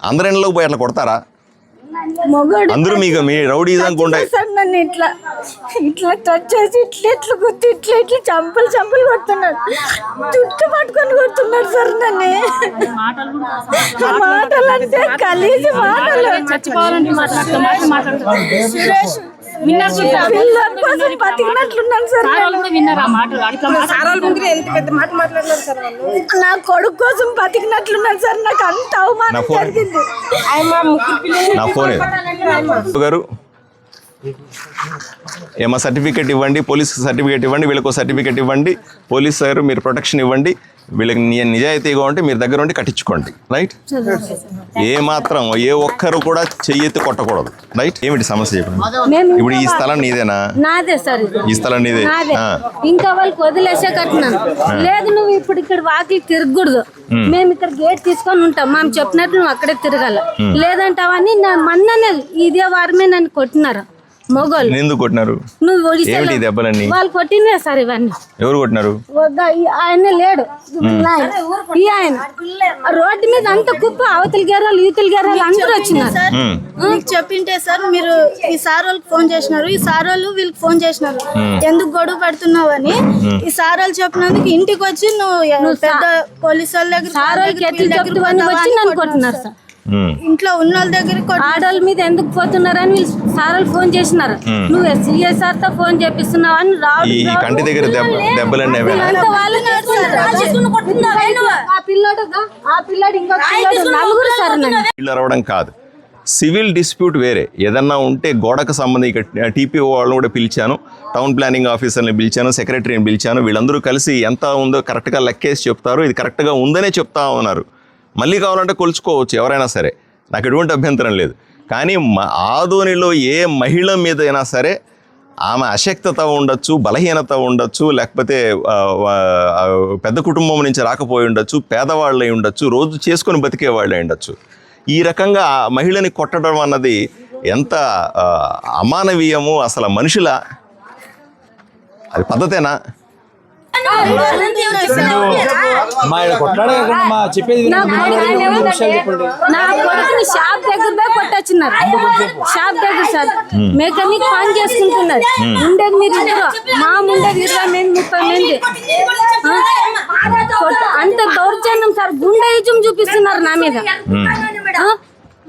అందరి ఇళ్ళలోకి పోయి అట్లా కొడతారా? అందరూ మీకు మీ రౌడీజం గుండె నన్ను ఇట్లా ఇట్లా టచ్ చేసి ఇట్లా గుర్తు ఇట్లా చంపులు కొడుతున్నారు, చుట్టూ పట్టుకొని కొడుతున్నారు సార్ నన్ను. మాటలు అంటే కలిసి మాటలు. సురేష్ పిల్లల కోసం బతికినట్లున్నాను సార్. నా కొడుకు కోసం బతికినట్లున్నాను సార్. నాకు అంత అవమానం జరిగింది. నా ఫోన్ గారు ఏమో సర్టిఫికేట్ ఇవ్వండి, పోలీస్ సర్టిఫికేట్ ఇవ్వండి, వీళ్ళకు సర్టిఫికేట్ ఇవ్వండి, పోలీస్ గారు మీరు ప్రొటెక్షన్ ఇవ్వండి, వీళ్ళకి నిజాయితీగా ఉంటే మీరు దగ్గర ఉండి కట్టించుకోండి. రైట్? ఏ మాత్రం ఏ ఒక్కరు కూడా చెయ్యెత్తి కొట్టకూడదు. రైట్? ఏమిటి సమస్య చెప్పండి. ఇప్పుడు ఈ స్థలం నీదేనా? నాదే సార్. ఈ స్థలం నీదే. ఇంకా వాళ్ళకి వదిలేసే కట్టినాను. లేదు నువ్వు ఇప్పుడు ఇక్కడ వాకి తిరగకూడదు, మేము ఇక్కడ గేట్ తీసుకొని ఉంటాం, మేము చెప్పినట్టు నువ్వు అక్కడే తిరగాల, లేదంటావని నా మన్ననే ఇదే వారమే నన్ను కొట్టినారు మొగోళ్ళు. ఎందుకు కొట్టినారు? నువ్వు దెబ్బలన్నీ వాళ్ళు కొట్టినా సార్. ఇవన్నీ ఎవరు కొట్టినారు? ఆయన లేడు, ఈ ఆయన రోడ్డు మీద అంత కుప్ప, అవతల గేరాలు యూతుల గేరాలు అందరూ వచ్చినారు. మీకు చెప్పింటే సార్ మీరు ఈ సార్ వాళ్ళకి ఫోన్ చేసినారు, ఈ సార్ వాళ్ళు వీళ్ళకి ఫోన్ చేసినారు ఎందుకు గొడవ పడుతున్నావు అని. ఈ సార్ వాళ్ళు చెప్పినందుకు ఇంటికి వచ్చి నువ్వు పెద్ద పోలీసు వాళ్ళ దగ్గర సార్ వాళ్ళకి ఎట్లు చెప్తావని వచ్చి నన్ను కొట్టినారు సార్. ఇంట్లో ఉన్న వాళ్ళ దగ్గర ఆడవాళ్ళ మీద ఎందుకు పోతున్నారని వీళ్ళు సార్ వాళ్ళు ఫోన్ చేసినారు. నువ్వు సిఎస్ఆర్ తో ఫోన్ చేపిస్తున్నావు అని కంటి దగ్గర దెబ్బలన్నీ నలుగురు సార్ రావడం కాదు. సివిల్ డిస్ప్యూట్ వేరే ఏదన్నా ఉంటే గోడకు సంబంధించి టీపీఓ వాళ్ళని కూడా పిలిచాను, టౌన్ ప్లానింగ్ ఆఫీసర్ని పిలిచాను, సెక్రటరీని పిలిచాను. వీళ్ళందరూ కలిసి ఎంత ఉందో కరెక్ట్గా లెక్కేసి చెప్తారు. ఇది కరెక్ట్గా ఉందనే చెప్తా ఉన్నారు. మళ్ళీ కావాలంటే కొలుచుకోవచ్చు ఎవరైనా సరే, నాకు ఎటువంటి అభ్యంతరం లేదు. కానీ ఆదోనిలో ఏ మహిళ మీద అయినా సరే ఆమె అశక్తత ఉండొచ్చు, బలహీనత ఉండొచ్చు, లేకపోతే పెద్ద కుటుంబం నుంచి రాకపోయి ఉండొచ్చు, పేదవాళ్ళై ఉండొచ్చు, రోజు చేసుకొని బతికే వాళ్ళే ఉండొచ్చు. ఈ రకంగా మహిళని కొట్టడం అన్నది ఎంత అమానవీయము. అసలు మనుషుల అది పద్ధతేనా? షాప్ దగ్గర కొట్టొచ్చినారు. షాప్ దగ్గర సార్ మెకానిక్ పని చేసుకుంటున్నారు. ఉండేది మీరు ఇద్దరు, మా ఉండేది 20 మంది 30 మంది. అంత దౌర్జన్యం సార్, గుండె చూపిస్తున్నారు నా మీద.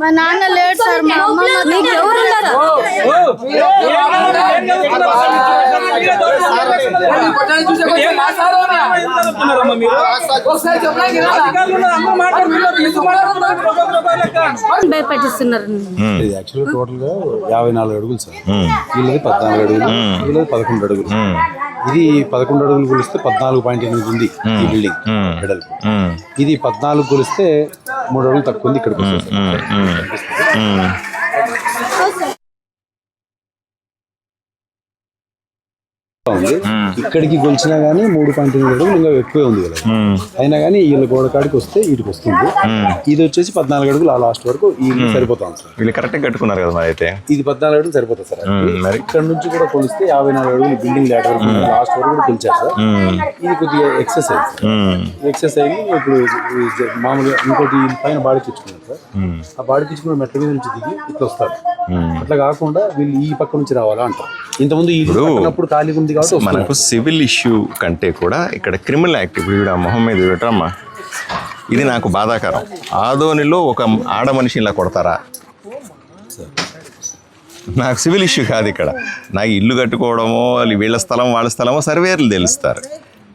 మా నాన్న లేడు సార్, మా అమ్మ మీకు ఎవరున్నారు? భయపెట్టిస్తున్నారు. ఇది యాక్చువల్గా టోటల్ గా 54 అడుగులు సార్. వీళ్ళది 14 అడుగులు, వీళ్ళది 11 అడుగులు. ఇది 11 అడుగులు కొలిస్తే 14.8 ఉంది ఈ బిల్డింగ్ వెడల్పు. ఇది 14 కొలిస్తే 3 అడుగులు తక్కువ ఉంది. ఇక్కడికి ఇక్కడికి కొలిచినా గానీ 3.8 అడుగులు ఇంకా ఎక్కువే ఉంది కదా. అయినా కానీ వీళ్ళ గోడ కాడికి వస్తే వీటికి వస్తుంది. ఇది వచ్చేసి 14 అడుగులు ఆ లాస్ట్ వరకు సరిపోతాం సార్. వీళ్ళు కరెక్ట్ కట్టుకున్నారు కదా మరి. అయితే ఇది 14 అడుగులు సరిపోతుంది సార్. మరి ఇక్కడ నుంచి కూడా కొలిస్తే 54 అడుగులు బిల్డింగ్ ల్యాడర్ లాస్ట్ వరకు కూడా కొలిచారు సార్. ఇది కొద్దిగా ఎక్సర్సైజ్ ఇప్పుడు మామూలుగా ఇంకోటి పైన బాడీకి ఇచ్చుకున్నారు సార్. ఆ బాడీకి ఇచ్చుకున్న మెట్ల మీద నుంచి దిగి ఇట్లా వస్తారు. అట్లా కాకుండా వీళ్ళు ఈ పక్క నుంచి రావాలా అంటారు. ఇంతకుముందు ఈ ఖాళీ ఉంది. మనకు సివిల్ ఇష్యూ కంటే కూడా ఇక్కడ క్రిమినల్ యాక్టివిటీ మొహం మీద పెట్టమ్మా, ఇది నాకు బాధాకరం. ఆదోనిలో ఒక ఆడ మనిషి ఇలా కొడతారా? నాకు సివిల్ ఇష్యూ కాదు ఇక్కడ. నాకు ఇల్లు కట్టుకోవడమో వీళ్ళ స్థలం వాళ్ళ స్థలమో సర్వేర్లు తెలుస్తారు.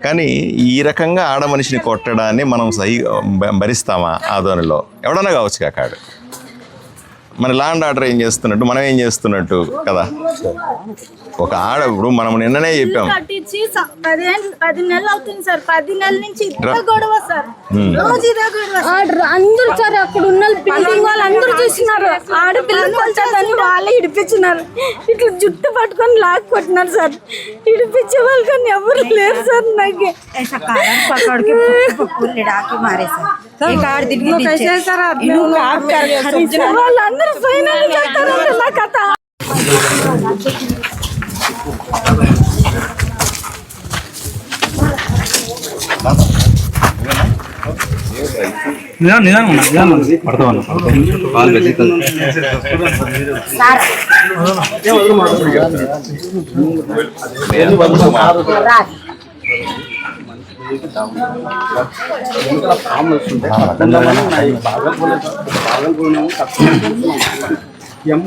కానీ ఈ రకంగా ఆడ మనిషిని కొట్టడాన్ని మనం భరిస్తామా? ఆదోనిలో ఎవడన్నా కావచ్చు కాకాడు. మన లా అండ్ ఆర్డర్ ఏం చేస్తున్నట్టు మనం ఏం చేస్తున్నట్టు కదా. ఒక ఆడ ఇప్పుడు మనం నిన్ననే చెప్పాం, 10 నెలలు అవుతుంది సార్. 10 నెలల నుంచి గొడవ సార్. అందరూ సార్ అక్కడ ఉన్న బిల్డింగ్ వాళ్ళు అందరూ చూసినారు. ఆడపిల్లలు కొల్చాలని వాళ్ళే ఇడిపించినారు. ఇట్లా జుట్టు పట్టుకొని లాక్ కొట్టినారు సార్. ఇడిపించే వాళ్ళు కానీ ఎవరు లేరు సార్. నాకు వాళ్ళందరూ ఫైనల్ చేస్తారు నా కథ.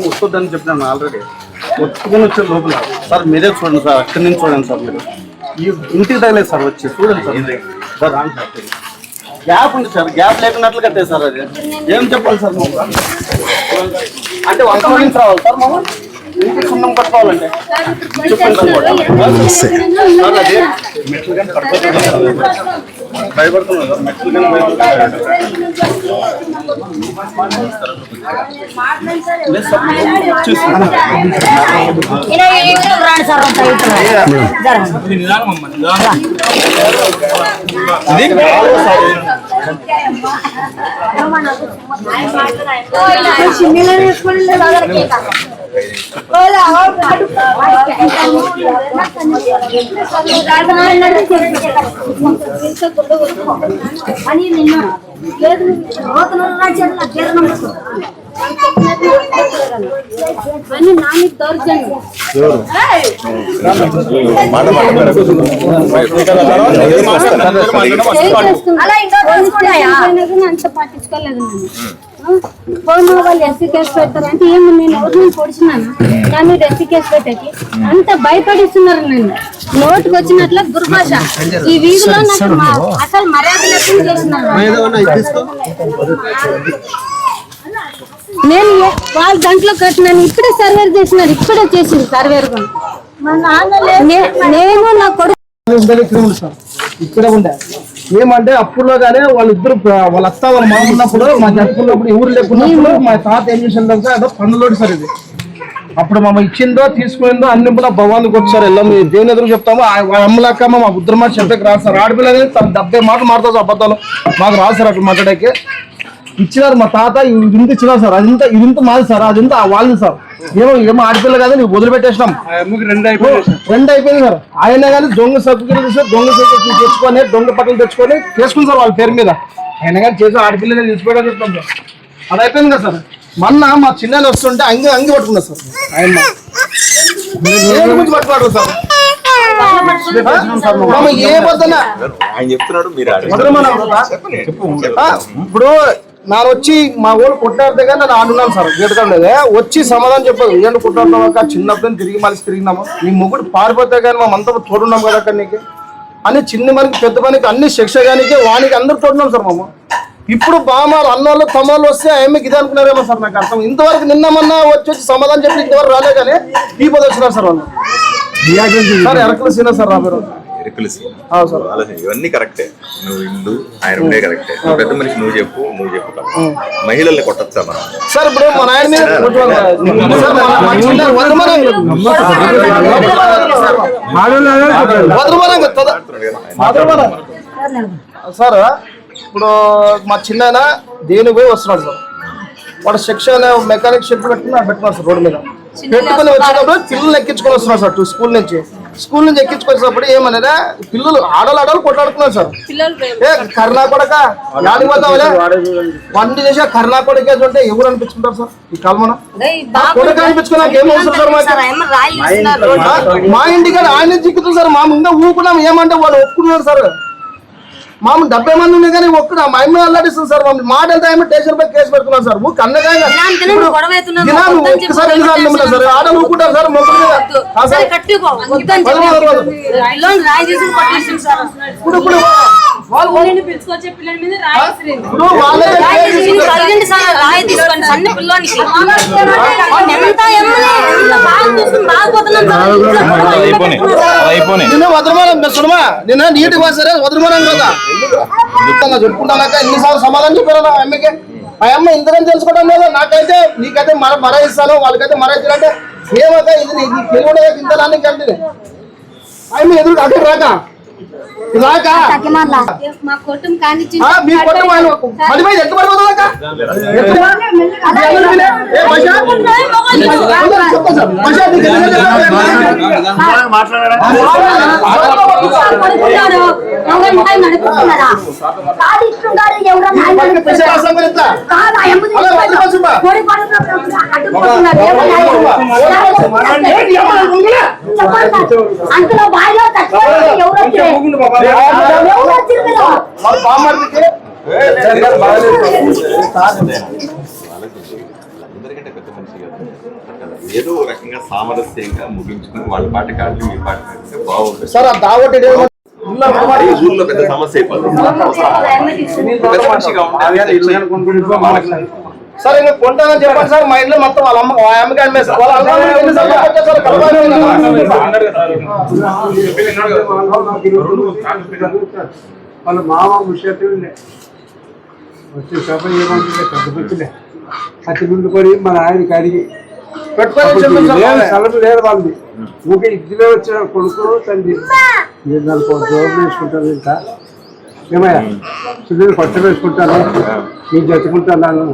వస్తుందని చెప్పినాను ఆల్రెడీ. ఒత్తుకొని వచ్చే లోపల సార్ మీరే చూడండి సార్, అక్కడి నుంచి చూడండి సార్ మీరు. ఈ ఇంటికి తగలేదు సార్, వచ్చి చూడండి సార్. రాండి సార్, గ్యాప్ ఉంది సార్, గ్యాప్ లేకున్నట్లు కట్టే సార్. అది ఏం చెప్పాలి సార్ మాకు? అంటే 1 నుంచి రావాలి సార్ మాకు ఇంటికి సున్నం కట్టుకోవాలంటే చెప్పండి సార్. అదే మెట్లు కానీ కట్టుకోవాలి, భయపడుతున్నాం సార్. మెట్లు కానీ అని నిన్న లేదు అని నాని దౌర్జన్యం అంత పట్టించుకోలేదు ఫోన్ వాళ్ళు ఎస్సీ కేసు పెడతారంటే ఏమి నేను ఎవరిని పొడిచినాను నా మీద ఎస్సీ కేసు పెట్టకి అంత భయపడిస్తున్నారు నన్ను. నోటుకు వచ్చినట్ల దుర్భాష. ఈ వీధిలో నాకు అసలు మర్యాద లేకుండా చేస్తున్నారు. నేను వాళ్ళ దాంట్లో కట్టినాను, ఇప్పుడే సర్వేర్ చేసినారు, ఇప్పుడే చేసింది సర్వేర్ కూడా. నేను నా కొడుకు ఇక్కడ ఉండే ఏమంటే అప్పుడులో గానే వాళ్ళిద్దరు వాళ్ళ అత్త వాళ్ళ మామ ఉన్నప్పుడు మా జట్టుకున్నప్పుడు ఎవరు లేకున్నప్పుడు మా తాత ఏం చేసిందో అదో పన్నులోడు సార్ ఇది. అప్పుడు మా ఇచ్చిందో తీసుకునిందో అన్ని భవానికి వచ్చారు వెళ్ళాం దేవుని ఎదురు చెప్తాము. అమ్మలక్కమ్మ మా బుద్ధమాట చెప్పకి రాదు సార్. ఆడపిల్ల అనేది 70 మాటలు మారుతుంది అబద్ధాలు, మాకు రాదు సార్ అట్లా మాట్లాడేకి. ఇచ్చినారు మా తాత ఇంత ఇచ్చినారు సార్, అదింత ఇదింత మాది సార్, అదింత వాళ్ళది సార్. ఏమో ఆడపిల్ల కాదు నీకు వదిలిపెట్టేసినాం. 2 అయిపోయింది సార్. ఆయన కానీ దొంగ సర్టిఫికేట్ తీసి దొంగ సర్టిఫికేట్ తెచ్చుకొని దొంగ పట్టలు తెచ్చుకొని చేసుకుని సార్ వాళ్ళ పేరు మీద. ఆయన కానీ చేసి ఆడపిల్లనే తీసిపోయడం చెప్తాం సార్. అది అయిపోయింది కదా సార్. మొన్న మా చిన్న వస్తుంటే అంగి పట్టుకున్నా సార్. ఆయన గురించి పట్టుకోడు సార్. ఏ పొద్దున ఇప్పుడు ನಾನು వచ్చి మా ఊళ్ళు కొట్టాడితే కానీ నేను ఆడున్నాను సార్. గేటుకండేదే వచ్చి సమాధానం చెప్పదు. ఏంటి కొట్టాడుతున్నావు చిన్నప్పుడు తిరిగి మనిషి తిరిగినాము, నీ మొగుడు పారిపోతే కానీ మేమంతా తోడున్నాం కదా అక్కడ నీకు అని చిన్న మనకి పెద్ద పనికి అన్ని శిక్ష కానీ వానికి అందరు తోడున్నాం సార్ మేము. ఇప్పుడు బామాలు అన్నోళ్ళు తమ్మాళ్ళు వస్తే ఏమికి ఇది అనుకున్నారేమో సార్. నాకు అర్థం ఇంతవరకు నిన్నమన్నా వచ్చి సమాధానం చెప్పి ఇంతవరకు రాలే కానీ ఈ పది వచ్చినారు సార్ వాళ్ళు. సార్ ఎరకల సీనా సార్ రాబోయే ఇవన్నీ కరెక్టే. నువ్వు ఇల్లు ఆయన ఉండే కరెక్టే. పెద్ద మనిషి నువ్వు చెప్పు మహిళల్ని కొట్టచ్చా మనం సార్? ఇప్పుడు మా నాయన మీద సార్ ఇప్పుడు మా చిన్న దేని పోయి వస్తున్నాడు సార్. వాడు సెక్షన్ మెకానిక్ షెడ్ పెట్టుకున్నాడు సార్. రోడ్డు మీద పెట్టుకుని వచ్చినప్పుడు పిల్లల్ని ఎక్కించుకొని వస్తున్నాడు సార్. స్కూల్ నుంచి ఎక్కించుకొచ్చినప్పుడు ఏమన్నా పిల్లలు ఆడలు కొట్లాడుకున్నారు సార్. కర్ణాకొడక యాడి పోతావులే వండి చేసా కర్ణాకొడకే ఉంటే ఎవరు అనిపించుకుంటారు సార్? ఈ కాలమన కొడక అనిపించుకున్నాక ఏం అవసరం సార్? మా ఇంటికాడ ఆయన చిక్కుతుంది సార్. మా ముందే ఊరుకున్నాం. ఏమంటే వాళ్ళు ఒప్పుకున్నారు సార్. మామూలు 70 మంది ఉన్నాయి కానీ ఒక్కడ మా అమ్మ అల్లాడిస్తుంది సార్. మమ్మల్ని మాటలు టైం స్టేషన్ పై కేసు పెట్టుకున్నాం సార్. కన్నగా సార్ ఆడలు ఊరుకుంటారు సార్. నిన్న నీటి సరే వదిలిపోయాను కదా చెప్పుకుంటాక ఎన్నిసార్లు సమాధానం చెప్పారు అమ్మకి. ఆ అమ్మ ఇంతకని తెలుసుకోవడం లేదు. నాకైతే నీకైతే మర ఇస్తాను, వాళ్ళకైతే మర ఇస్తానంటే ఏమక ఇది తెలియదు ఇంత నాన్నకి అంటే అమ్మ ఎదురు అక్కడ రాక ఇలాగా మా కుటుంబం కానిచ్చి మీ కొట్టు వాళ్ళు 10 మంది ఎంత పడిపోతుంది అక్క? అంతలో బాగా అందరికంటే పెద్ద మనిషి కదా, ఏదో రకంగా సామరస్యంగా ముగించుకుని వాళ్ళ పాటి కాళ్ళు మీ పాటి కాళ్ళు బాగుంటుంది సార్ ఆ దావట్ ఈ ఊర్లో పెద్ద సమస్య అయిపోతుంది. పెద్ద మనిషిగా ఉంటే సార్ ఇంకా కొంటానని చెప్పండి సార్. మా ఇంట్లో మొత్తం వాళ్ళ అమ్మకి అమ్మేస్తారు. వాళ్ళ అమ్మకి ఎన్నిసార్లు వచ్చారు సార్? కలవాలి. వాళ్ళ మామ ముఖ్యతలే వచ్చేసరికి ఏమంటుండే పెద్ద పెద్దలే అతి ముందు పడి మన ఆయనకి అడిగి స్థలం లేదు వాళ్ళది. ఊకే ఇద్దరే వచ్చిన కొడుకు తండ్రి మీరు నాకు జోబు వేసుకుంటారు ఇంకా ఏమయ్యా పిల్లలు కొత్త వేసుకుంటాను నేను జట్టుకుంటాను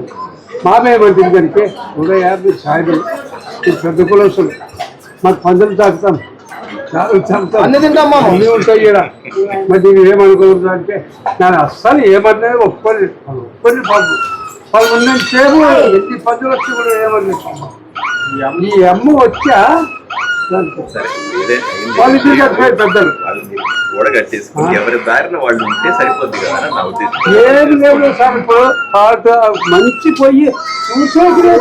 మామేమంటే దానికి 150 సాయిలు పెద్ద కులసులు మాకు పందులు తాకుతాం అన్ని తింటాం అన్నీ ఉంటాయి ఇక్కడ. మరి నీవు ఏమనుకోవద్దు అంటే నేను అస్సలు ఏమన్నా ఒప్పుకొని బాబు వాళ్ళు ఉన్నంతసేపు ఎన్ని పందులు వచ్చి కూడా ఏమన్నా ఈ అమ్మ వచ్చా వాళ్ళకి పెద్దలు ఓడగట్టేసుకుని ఎవరి దారిన వాళ్ళు ఉంటే సరిపోద్ది కదా నా ఉద్దేశం. ఏమి లేవు సార్. ఇప్పుడు మంచి పోయి చూసేది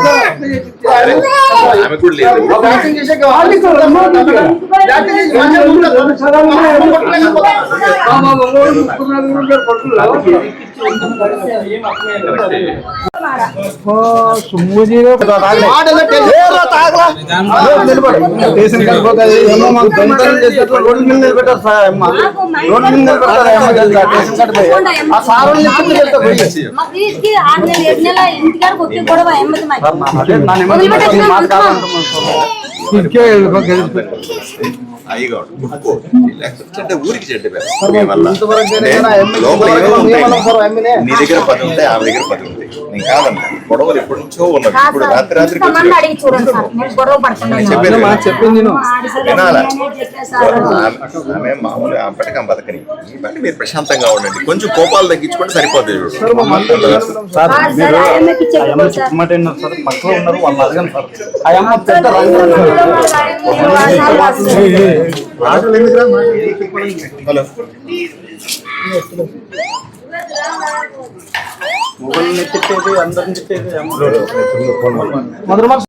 ఆమె కూడా లేదు. అంటే ఊరికి చెడ్డ పేరు. లోపల ఏమో ఉంటాయి. నీ దగ్గర 10 ఉంటాయి, ఆమె దగ్గర 10 ఉంటాయి. నేను కాదన్నా గొడవలు ఎప్పటి నుంచో ఉన్నది. ఇప్పుడు రాత్రికి చెప్పింది వినాలా? ఆమె మామూలు అప్పటికం బతకని ఈ బట్టి మీరు ప్రశాంతంగా ఉండండి. కొంచెం కోపాలు తగ్గించుకుంటే సరిపోతుంది. పక్కన ఉన్నారు వాళ్ళు అడగండి సార్. ఆ అమ్మ పెద్ద హలో మొబైల్ తిట్టేది అందరిని తిట్టేది